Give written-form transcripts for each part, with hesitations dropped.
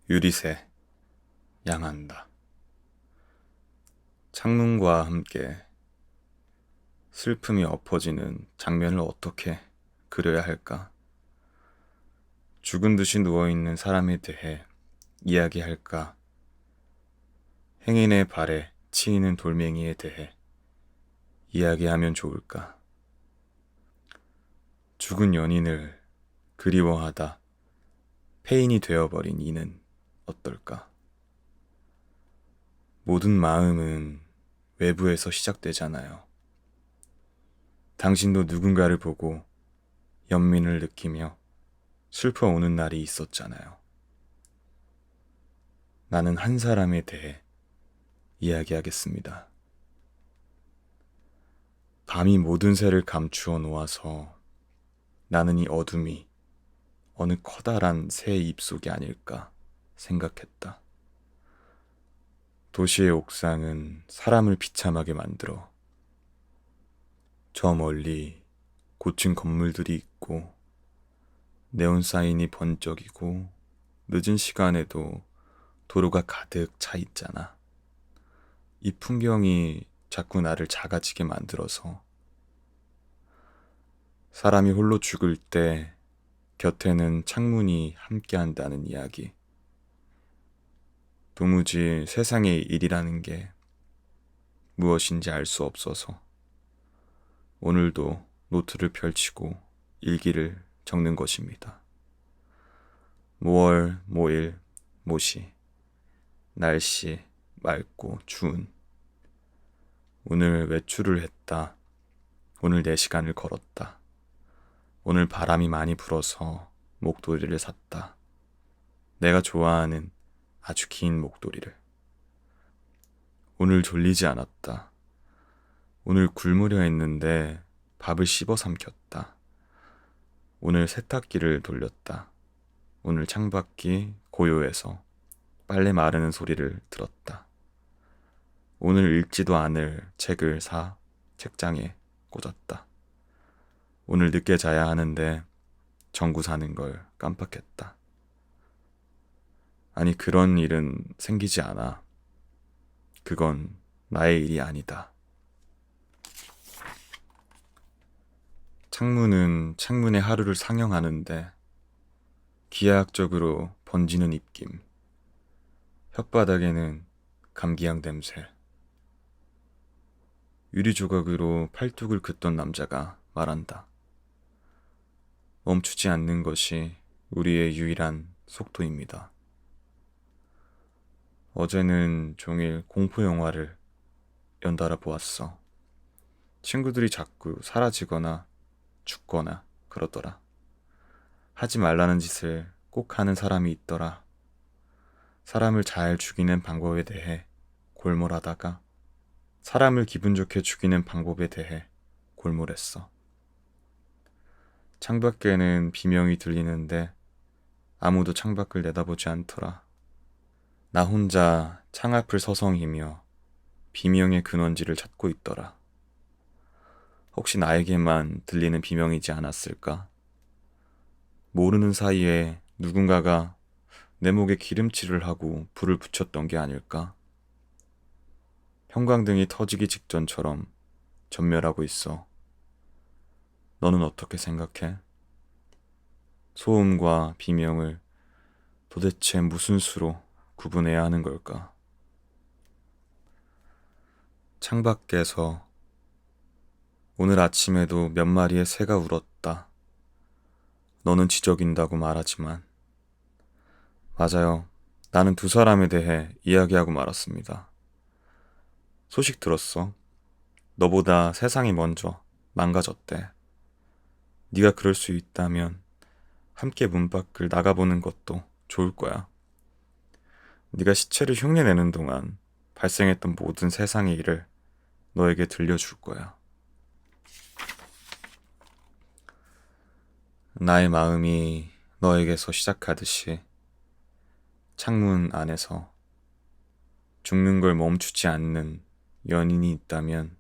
유리새 양한다. 창문과 함께 슬픔이 엎어지는 장면을 어떻게 그려야 할까? 죽은 듯이 누워있는 사람에 대해 이야기할까? 행인의 발에 치이는 돌멩이에 대해 이야기하면 좋을까? 죽은 연인을 그리워하다 폐인이 되어버린 이는 어떨까? 모든 마음은 외부에서 시작되잖아요. 당신도 누군가를 보고 연민을 느끼며 슬퍼 오는 날이 있었잖아요. 나는 한 사람에 대해 이야기하겠습니다. 밤이 모든 새를 감추어 놓아서 나는 이 어둠이 어느 커다란 새의 입속이 아닐까 생각했다. 도시의 옥상은 사람을 비참하게 만들어 저 멀리 고층 건물들이 있고 네온 사인이 번쩍이고 늦은 시간에도 도로가 가득 차 있잖아. 이 풍경이 자꾸 나를 작아지게 만들어서 사람이 홀로 죽을 때 곁에는 창문이 함께한다는 이야기. 도무지 세상의 일이라는 게 무엇인지 알 수 없어서 오늘도 노트를 펼치고 일기를 적는 것입니다. 모월, 모일, 모시, 날씨, 맑고 추운. 오늘 외출을 했다. 오늘 4시간을 걸었다. 오늘 바람이 많이 불어서 목도리를 샀다. 내가 좋아하는 아주 긴 목도리를. 오늘 졸리지 않았다. 오늘 굶으려 했는데 밥을 씹어 삼켰다. 오늘 세탁기를 돌렸다. 오늘 창밖이 고요해서 빨래 마르는 소리를 들었다. 오늘 읽지도 않을 책을 사 책장에 꽂았다. 오늘 늦게 자야 하는데 전구 사는 걸 깜빡했다. 아니, 그런 일은 생기지 않아. 그건 나의 일이 아니다. 창문은 창문의 하루를 상영하는데 기하학적으로 번지는 입김, 혓바닥에는 감기약 냄새. 유리 조각으로 팔뚝을 긋던 남자가 말한다. 멈추지 않는 것이 우리의 유일한 속도입니다. 어제는 종일 공포 영화를 연달아 보았어. 친구들이 자꾸 사라지거나 죽거나 그러더라. 하지 말라는 짓을 꼭 하는 사람이 있더라. 사람을 잘 죽이는 방법에 대해 골몰하다가 사람을 기분 좋게 죽이는 방법에 대해 골몰했어. 창밖에는 비명이 들리는데 아무도 창밖을 내다보지 않더라. 나 혼자 창 앞을 서성이며 비명의 근원지를 찾고 있더라. 혹시 나에게만 들리는 비명이지 않았을까? 모르는 사이에 누군가가 내 목에 기름칠을 하고 불을 붙였던 게 아닐까? 형광등이 터지기 직전처럼 전멸하고 있어. 너는 어떻게 생각해? 소음과 비명을 도대체 무슨 수로 구분해야 하는 걸까? 창밖에서 오늘 아침에도 몇 마리의 새가 울었다. 너는 지저귀다고 말하지만 맞아요. 나는 2사람에 대해 이야기하고 말았습니다. 소식 들었어. 너보다 세상이 먼저 망가졌대. 네가 그럴 수 있다면 함께 문 밖을 나가보는 것도 좋을 거야. 네가 시체를 흉내내는 동안 발생했던 모든 세상의 일을 너에게 들려줄 거야. 나의 마음이 너에게서 시작하듯이 창문 안에서 죽는 걸 멈추지 않는 연인이 있다면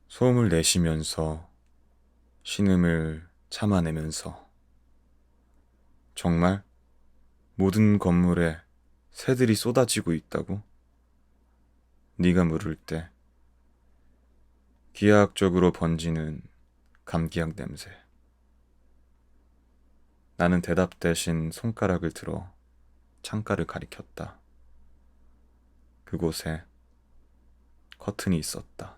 소음을 내쉬면서 신음을 참아내면서 정말 모든 건물에 새들이 쏟아지고 있다고? 네가 물을 때 기하학적으로 번지는 감기약 냄새. 나는 대답 대신 손가락을 들어 창가를 가리켰다. 그곳에 커튼이 있었다.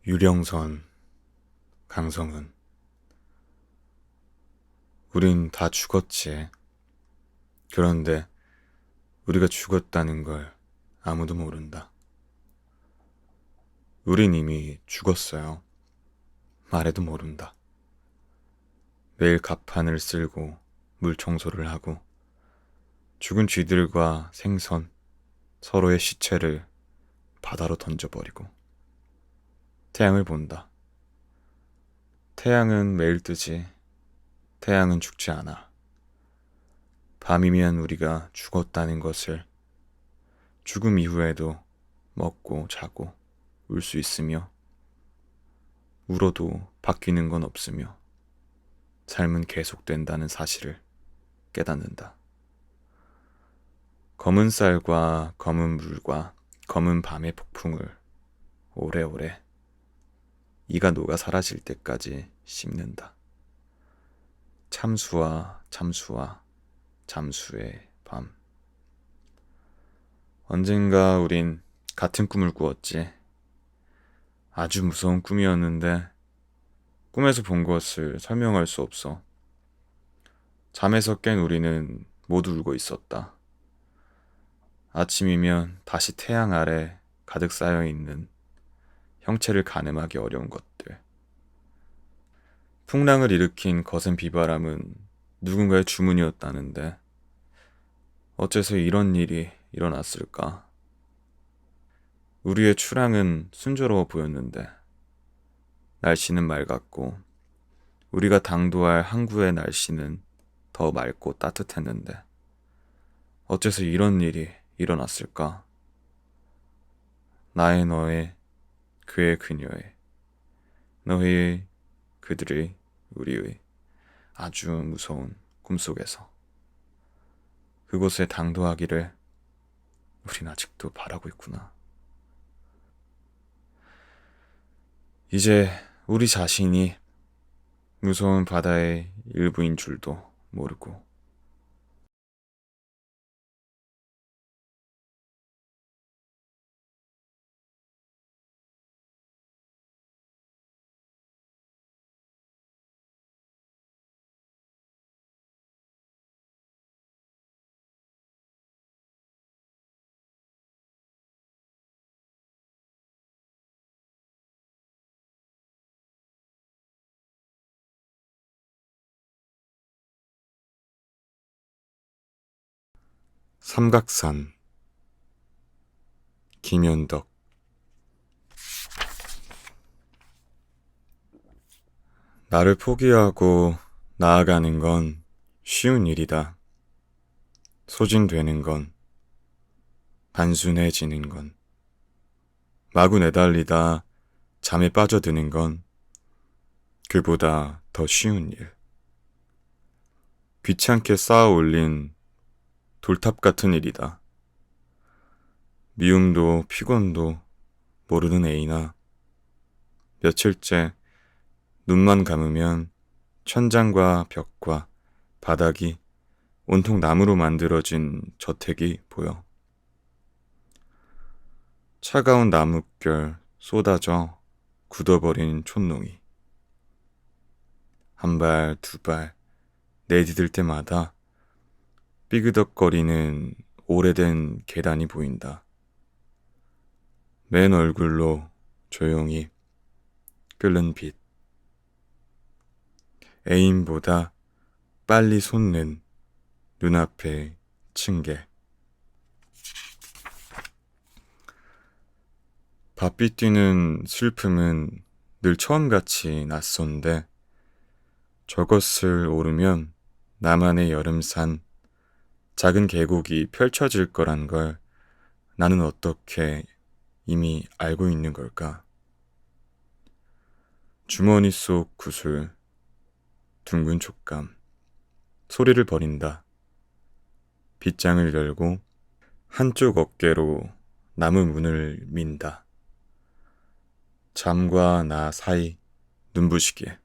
유령선, 강성은, 우린 다 죽었지. 그런데 우리가 죽었다는 걸 아무도 모른다. 우린 이미 죽었어요. 말해도 모른다. 매일 갑판을 쓸고 물 청소를 하고 죽은 쥐들과 생선, 서로의 시체를 바다로 던져버리고 태양을 본다. 태양은 매일 뜨지. 태양은 죽지 않아. 밤이면 우리가 죽었다는 것을 죽음 이후에도 먹고 자고 울 수 있으며 울어도 바뀌는 건 없으며 삶은 계속된다는 사실을 깨닫는다. 검은 쌀과 검은 물과 검은 밤의 폭풍을 오래오래 이가 녹아 사라질 때까지 씹는다. 참수와 참수와 잠수의 밤. 언젠가 우린 같은 꿈을 꾸었지. 아주 무서운 꿈이었는데 꿈에서 본 것을 설명할 수 없어. 잠에서 깬 우리는 모두 울고 있었다. 아침이면 다시 태양 아래 가득 쌓여 있는 형체를 가늠하기 어려운 것들. 풍랑을 일으킨 거센 비바람은 누군가의 주문이었다는데 어째서 이런 일이 일어났을까? 우리의 출항은 순조로워 보였는데 날씨는 맑았고 우리가 당도할 항구의 날씨는 더 맑고 따뜻했는데 어째서 이런 일이 일어났을까? 나의 너의 그의 그녀의 너의 그들의 우리의 아주 무서운 꿈속에서 그곳에 당도하기를 우린 아직도 바라고 있구나. 이제 우리 자신이 무서운 바다의 일부인 줄도 모르고 삼각산 김현덕. 나를 포기하고 나아가는 건 쉬운 일이다. 소진되는 건, 단순해지는 건, 마구 내달리다 잠에 빠져드는 건 그보다 더 쉬운 일. 귀찮게 쌓아 올린 돌탑 같은 일이다. 미움도 피곤도 모르는 애이나 며칠째 눈만 감으면 천장과 벽과 바닥이 온통 나무로 만들어진 저택이 보여. 차가운 나뭇결 쏟아져 굳어버린 촛농이. 한 발, 두 발 내디딜 때마다 삐그덕거리는 오래된 계단이 보인다. 맨 얼굴로 조용히 끓는 빛. 애인보다 빨리 솟는 눈앞의 층계. 바삐 뛰는 슬픔은 늘 처음같이 낯선데 저것을 오르면 나만의 여름산 작은 계곡이 펼쳐질 거란 걸 나는 어떻게 이미 알고 있는 걸까? 주머니 속 구슬, 둥근 촉감, 소리를 버린다. 빗장을 열고 한쪽 어깨로 나무 문을 민다. 잠과 나 사이 눈부시게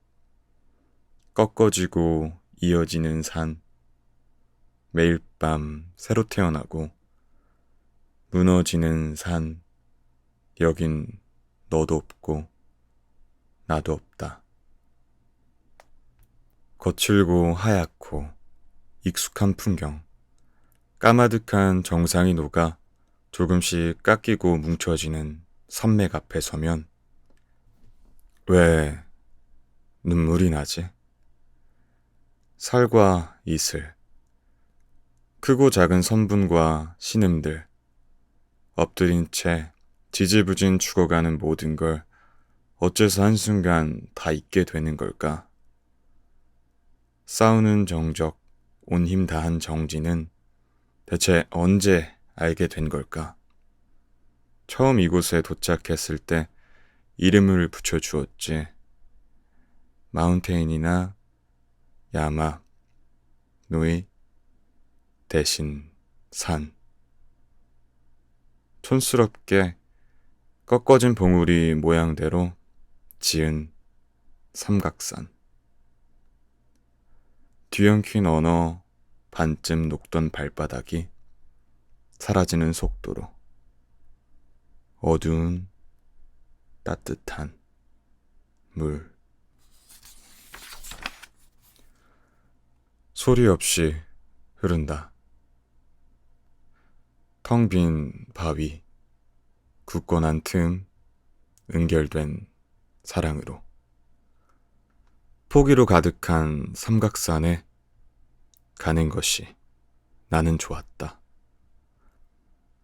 꺾어지고 이어지는 산, 매일 밤 새로 태어나고 무너지는 산, 여긴 너도 없고 나도 없다. 거칠고 하얗고 익숙한 풍경, 까마득한 정상이 녹아 조금씩 깎이고 뭉쳐지는 산맥 앞에 서면 왜 눈물이 나지? 살과 이슬, 크고 작은 선분과 신음들, 엎드린 채 지지부진 죽어가는 모든 걸 어째서 한순간 다 잊게 되는 걸까? 싸우는 정적, 온 힘 다한 정지는 대체 언제 알게 된 걸까? 처음 이곳에 도착했을 때 이름을 붙여주었지. 마운테인이나 야마, 노이, 대신 산. 촌스럽게 꺾어진 봉우리 모양대로 지은 삼각산. 뒤엉킨 언어 반쯤 녹던 발바닥이 사라지는 속도로 어두운 따뜻한 물. 소리 없이 흐른다. 텅 빈 바위, 굳건한 틈, 은결된 사랑으로. 포기로 가득한 삼각산에 가는 것이 나는 좋았다.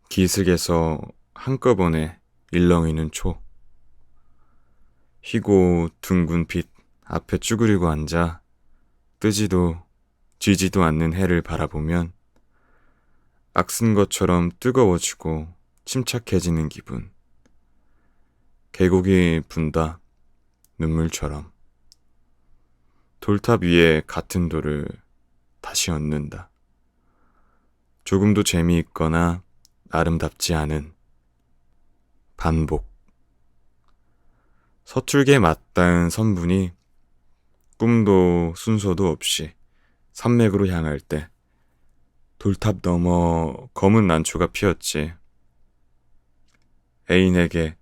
기슭에서 한꺼번에 일렁이는 초. 희고 둥근 빛 앞에 쭈그리고 앉아 뜨지도 지지도 않는 해를 바라보면 악쓴 것처럼 뜨거워지고 침착해지는 기분. 계곡이 분다 눈물처럼. 돌탑 위에 같은 돌을 다시 얹는다. 조금도 재미있거나 아름답지 않은 반복. 서툴게 맞닿은 선분이 꿈도 순서도 없이 산맥으로 향할 때 돌탑 너머 검은 난초가 피었지. 애인에게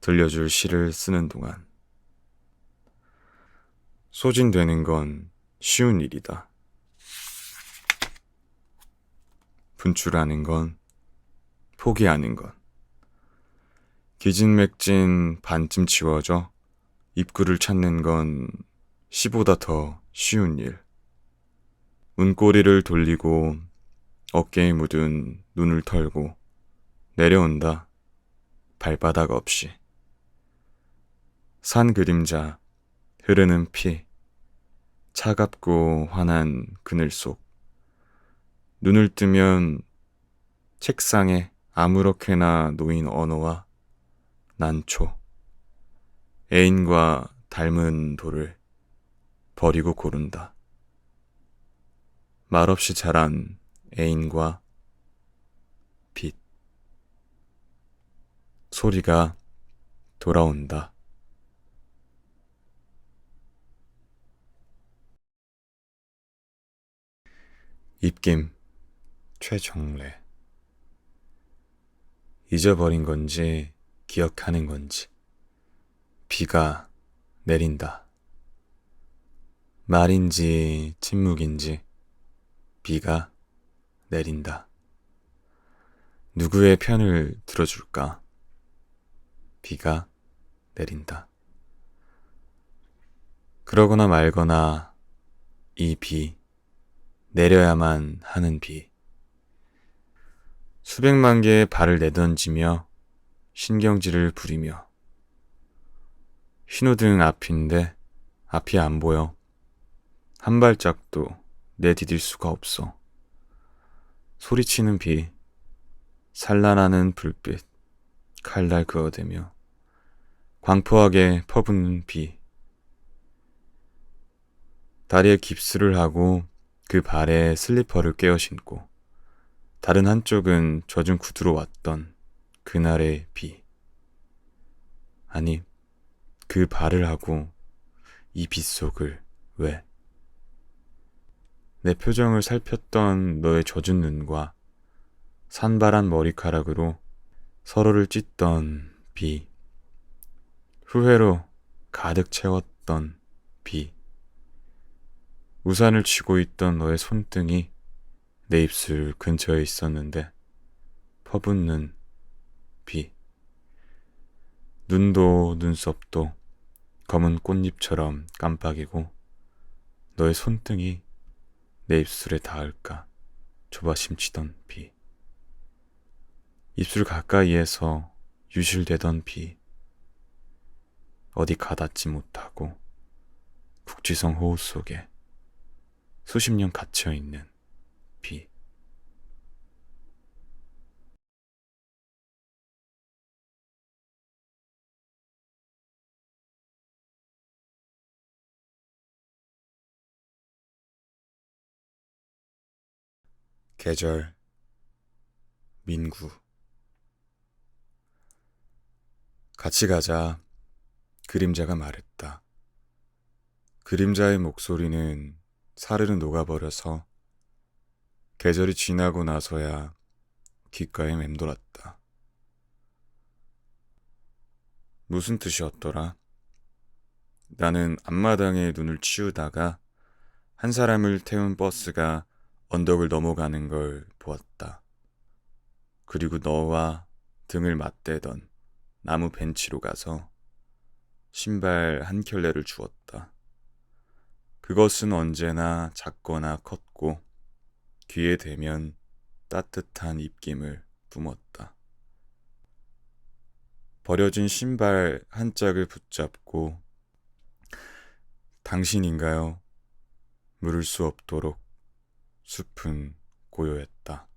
들려줄 시를 쓰는 동안. 소진되는 건 쉬운 일이다. 분출하는 건, 포기하는 건. 기진맥진 반쯤 지워져 입구를 찾는 건 시보다 더 쉬운 일. 문고리를 돌리고 어깨에 묻은 눈을 털고 내려온다. 발바닥 없이. 산 그림자, 흐르는 피, 차갑고 환한 그늘 속. 눈을 뜨면 책상에 아무렇게나 놓인 언어와 난초, 애인과 닮은 돌을 버리고 고른다. 말없이 자란 애인과 빛. 소리가 돌아온다. 입김 최정래. 잊어버린 건지 기억하는 건지 비가 내린다. 말인지 침묵인지 비가 내린다. 누구의 편을 들어줄까? 비가 내린다. 그러거나 말거나 이 비, 내려야만 하는 비. 수백만 개의 발을 내던지며 신경질을 부리며 신호등 앞인데 앞이 안 보여. 한 발짝도 내디딜 수가 없어. 소리치는 비, 산란하는 불빛, 칼날 그어대며 광포하게 퍼붓는 비. 다리에 깁스를 하고 그 발에 슬리퍼를 꿰어 신고 다른 한쪽은 젖은 구두로 왔던 그날의 비. 아니, 그 발을 하고 이 빗속을 왜? 내 표정을 살폈던 너의 젖은 눈과 산발한 머리카락으로 서로를 찢던 비. 후회로 가득 채웠던 비. 우산을 쥐고 있던 너의 손등이 내 입술 근처에 있었는데 퍼붓는 비. 눈도 눈썹도 검은 꽃잎처럼 깜빡이고 너의 손등이 내 입술에 닿을까 조바심치던 비. 입술 가까이에서 유실되던 비. 어디 가닿지 못하고 국지성 호우 속에 수십 년 갇혀있는 비. 계절 민구. 같이 가자. 그림자가 말했다. 그림자의 목소리는 사르르 녹아버려서 계절이 지나고 나서야 귓가에 맴돌았다. 무슨 뜻이었더라? 나는 앞마당에 눈을 치우다가 한 사람을 태운 버스가 언덕을 넘어가는 걸 보았다. 그리고 너와 등을 맞대던 나무 벤치로 가서 신발 한 켤레를 주었다. 그것은 언제나 작거나 컸고 귀에 대면 따뜻한 입김을 뿜었다. 버려진 신발 한 짝을 붙잡고 당신인가요? 물을 수 없도록 숲은 고요했다.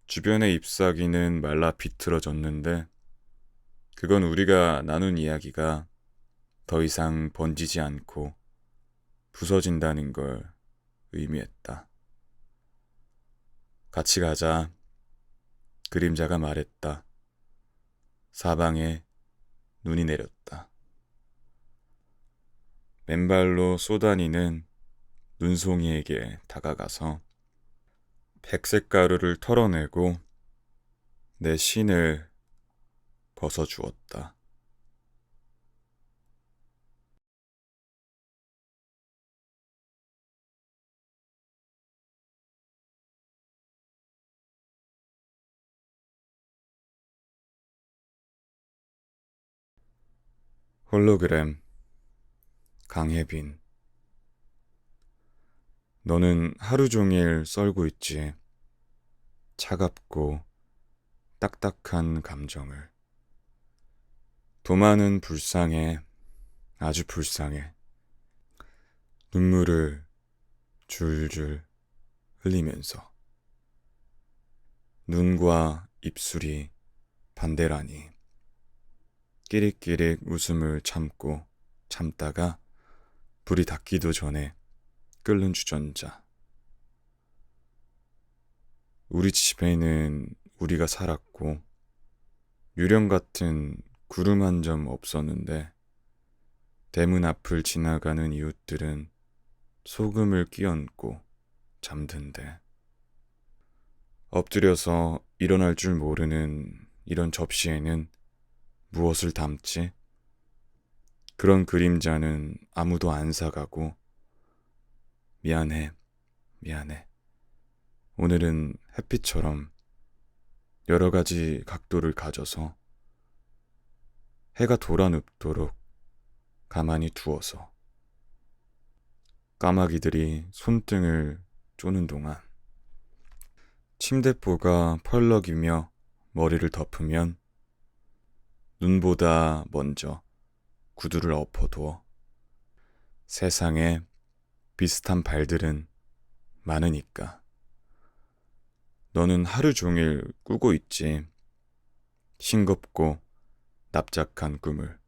주변의 잎사귀는 말라 비틀어졌는데 그건 우리가 나눈 이야기가 더 이상 번지지 않고 부서진다는 걸 의미했다. 같이 가자. 그림자가 말했다. 사방에 눈이 내렸다. 맨발로 쏘다니는 눈송이에게 다가가서 백색 가루를 털어내고 내 신을 벗어주었다. 홀로그램 강혜빈. 너는 하루 종일 썰고 있지. 차갑고 딱딱한 감정을. 도마는 불쌍해. 아주 불쌍해. 눈물을 줄줄 흘리면서. 눈과 입술이 반대라니. 끼릭끼릭 웃음을 참고 참다가 불이 닿기도 전에 끓는 주전자. 우리 집에는 우리가 살았고 유령 같은 구름 한 점 없었는데 대문 앞을 지나가는 이웃들은 소금을 끼얹고 잠든대. 엎드려서 일어날 줄 모르는 이런 접시에는 무엇을 담지? 그런 그림자는 아무도 안 사가고 미안해, 미안해. 오늘은 햇빛처럼 여러 가지 각도를 가져서 해가 돌아 눕도록 가만히 두어서 까마귀들이 손등을 쪼는 동안 침대포가 펄럭이며 머리를 덮으면 눈보다 먼저 구두를 엎어두어 세상에 비슷한 발들은 많으니까 너는 하루 종일 꾸고 있지. 싱겁고 납작한 꿈을.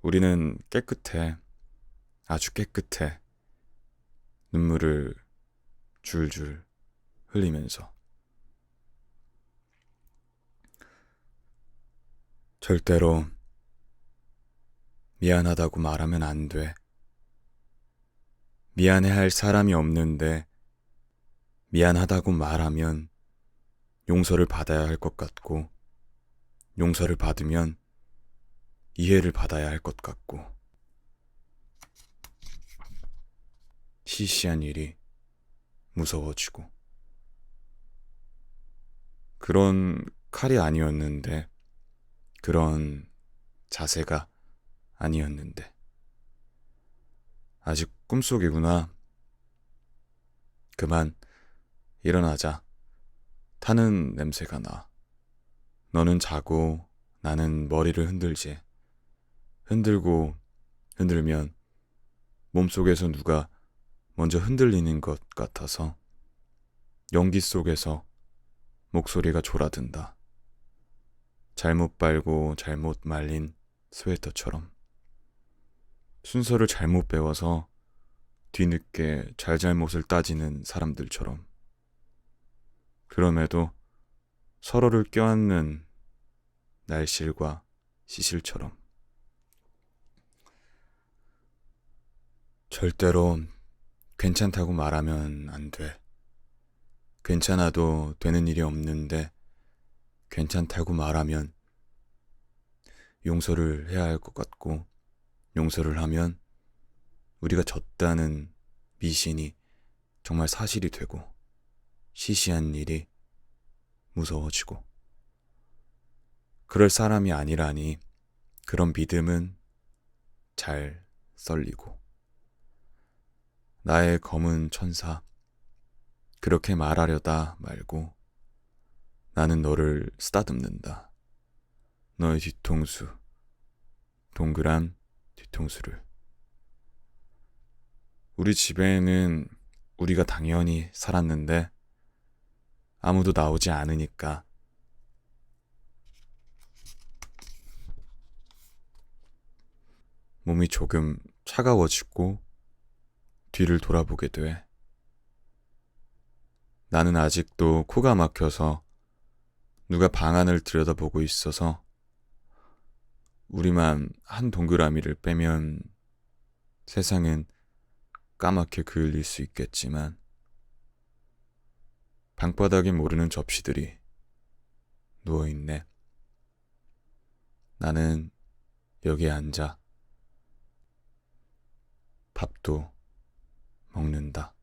우리는 깨끗해. 아주 깨끗해. 눈물을 줄줄 흘리면서. 절대로 미안하다고 말하면 안 돼. 미안해할 사람이 없는데 미안하다고 말하면 용서를 받아야 할 것 같고 용서를 받으면 이해를 받아야 할 것 같고 시시한 일이 무서워지고 그런 칼이 아니었는데 그런 자세가 아니었는데 아직 꿈속이구나. 그만 일어나자. 타는 냄새가 나. 너는 자고 나는 머리를 흔들지. 흔들고 흔들면 몸속에서 누가 먼저 흔들리는 것 같아서 연기 속에서 목소리가 졸아든다. 잘못 빨고 잘못 말린 스웨터처럼. 순서를 잘못 배워서 뒤늦게 잘잘못을 따지는 사람들처럼. 그럼에도 서로를 껴안는 날실과 시실처럼. 절대로 괜찮다고 말하면 안 돼. 괜찮아도 되는 일이 없는데 괜찮다고 말하면 용서를 해야 할 것 같고 용서를 하면 우리가 졌다는 미신이 정말 사실이 되고 시시한 일이 무서워지고 그럴 사람이 아니라니 그런 믿음은 잘 썰리고 나의 검은 천사 그렇게 말하려다 말고 나는 너를 쓰다듬는다. 너의 뒤통수 동그란 뒤통수를. 우리 집에는 우리가 당연히 살았는데 아무도 나오지 않으니까 몸이 조금 차가워지고 뒤를 돌아보게 돼. 나는 아직도 코가 막혀서 누가 방 안을 들여다보고 있어서 우리만 한 동그라미를 빼면 세상은 까맣게 그을릴 수 있겠지만 방바닥에 모르는 접시들이 누워있네. 나는 여기에 앉아 밥도 먹는다.